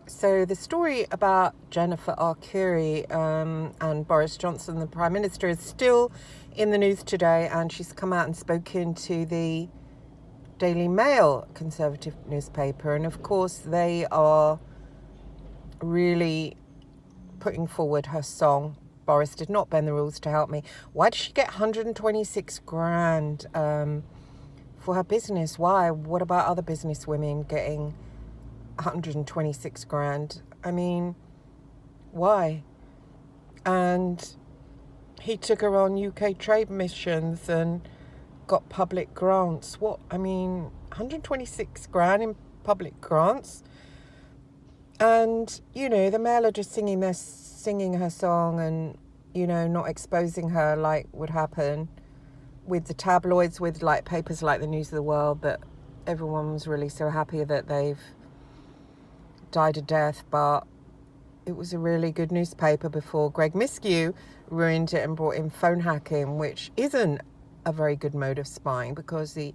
So the story about Jennifer Arcuri and Boris Johnson, the Prime Minister, is still in the news today, and she's come out and spoken to the Daily Mail, Conservative newspaper, and of course they are really putting forward her song, Boris Did Not Bend the Rules to Help Me. Why did she get 126 grand for her business? Why? What about other business women getting 126 grand? I mean, why? And he took her on UK trade missions and got public grants. What? I mean, 126 grand in public grants. And, the Mail are just singing her song and, not exposing her like would happen with the tabloids, with like papers like the News of the World, that everyone was really so happy that they've died a death. But it was a really good newspaper before Greg Miskew ruined it and brought in phone hacking, which isn't a very good mode of spying, because the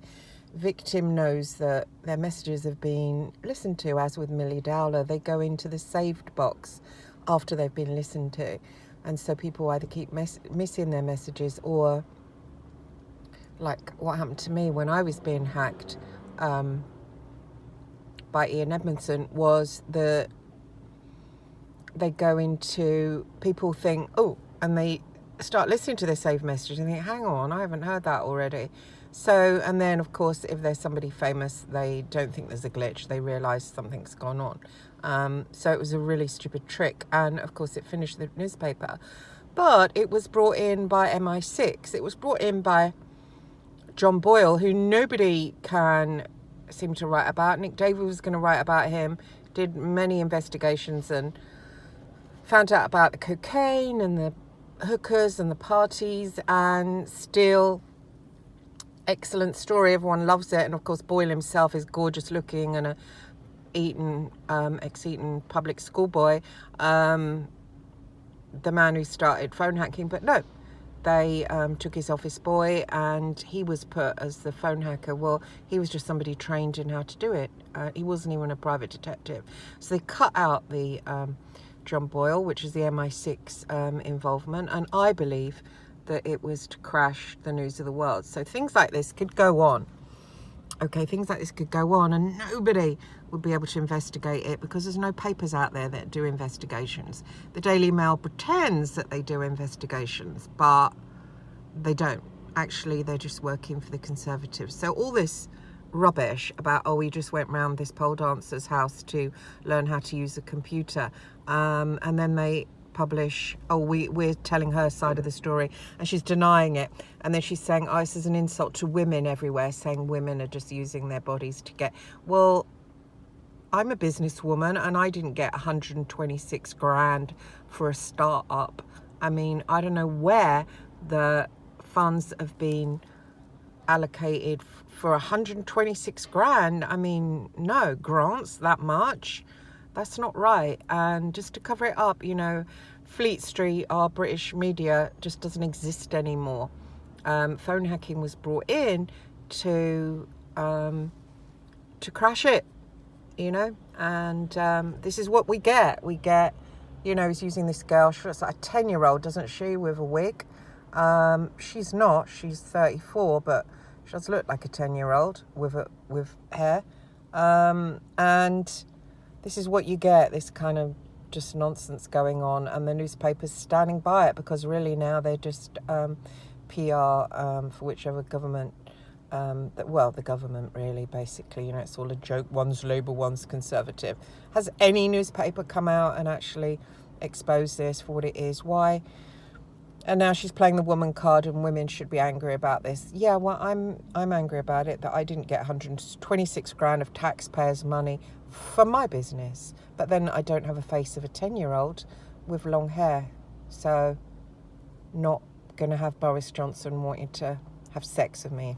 victim knows that their messages have been listened to. As with Millie Dowler, they go into the saved box after they've been listened to, and so people either keep missing their messages, or like what happened to me when I was being hacked by Ian Edmondson, was that they go into, people think, and they start listening to their saved messages and think, hang on, I haven't heard that already. So, and then of course, if there's somebody famous, they don't think there's a glitch, they realise something's gone on. So it was a really stupid trick, and of course it finished the newspaper. But it was brought in by MI6. It was brought in by John Boyall, who nobody can seem to write about. Nick David was going to write about him, did many investigations and found out about the cocaine and the hookers and the parties, and still excellent story. Everyone loves it. And of course Boyle himself is gorgeous looking and a ex-Eton public school boy, the man who started phone hacking. But no, they took his office boy and he was put as the phone hacker. Well, he was just somebody trained in how to do it. He wasn't even a private detective. So they cut out the John Boyall, which is the MI6 involvement, and I believe that it was to crash the News of the World. So things like this could go on. Okay, things like this could go on and nobody would be able to investigate it, because there's no papers out there that do investigations. The Daily Mail pretends that they do investigations, but they don't. Actually, they're just working for the Conservatives. So all this rubbish about, we just went round this pole dancer's house to learn how to use a computer, and then they publish, we're telling her side of the story, and she's denying it, and then she's saying, this is an insult to women everywhere, saying women are just using their bodies to get. Well, I'm a businesswoman and I didn't get 126 grand for a start-up. I mean, I don't know where the funds have been allocated for 126 grand. I mean, no grants that much. That's not right. And just to cover it up, Fleet Street, our British media, just doesn't exist anymore. Phone hacking was brought in to crash it, and this is what we get. We get, he's using this girl. She looks like a 10-year-old, doesn't she, with a wig? She's not. She's 34, but she does look like a 10-year-old with hair. And this is what you get, this kind of just nonsense going on, and the newspapers standing by it, because really now they're just PR for whichever government, the government really, basically, it's all a joke. One's Labour, one's Conservative. Has any newspaper come out and actually expose this for what it is? Why? And now she's playing the woman card, and women should be angry about this. Yeah, well, I'm angry about it, that I didn't get 126 grand of taxpayers' money for my business. But then I don't have a face of a 10-year-old with long hair. So not going to have Boris Johnson wanting to have sex with me.